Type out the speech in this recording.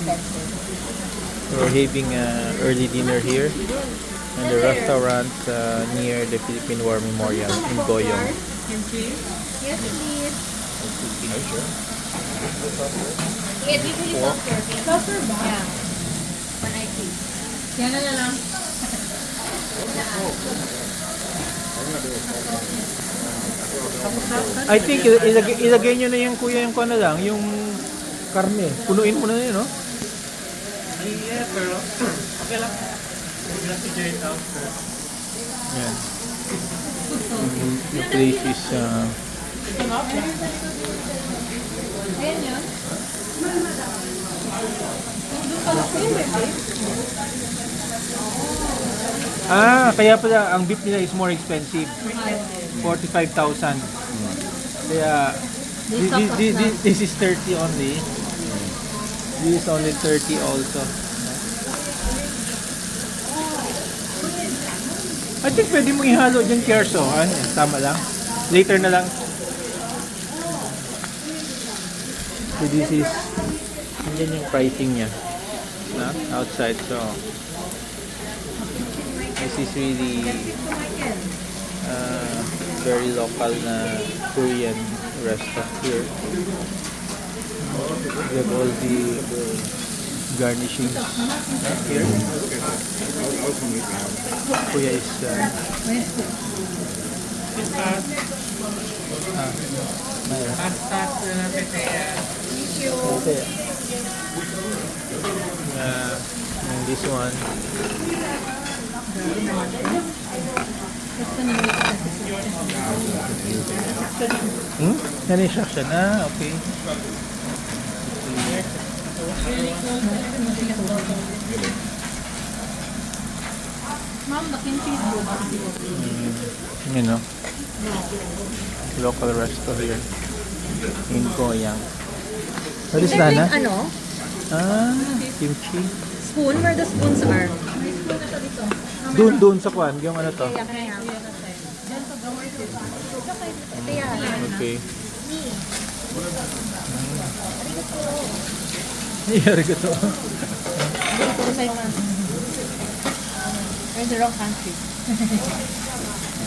expensive. We're having early dinner here in the restaurant near the Philippine War Memorial in Goyong. Yes, please. Are you sure? Yes, usually soft-serving. Soft-serve ba? Yeah. 190. Yan na lang. I think ilagay nyo na yung kuya yung na lang, yung karne. Punuin mo na yun, no? Yeah, pero okay lang. We have to do it after. Yan. The place is Ayan yun. kaya pala ang beef nila is more expensive. 45,000. Kaya this is 30 only. This is only 30 also. I think pwede mong ihalo dyan, Kierso. Tama lang. Later na lang. So this is, andyan yung pricing niya. Outside. So this is really very local na Korean restaurant here. We have all the garnishings here. Kuya is Fast na natin kaya. and this one. Nani section? Okay. Ma'am, the kimchi is good. You know, local restaurant here in Goyang. What is that? Ano? Kimchi. Spoon? Where the spoons are? Doon sa kwan, yung ano to? Ito yan. Okay. Arigato. We're in the wrong country.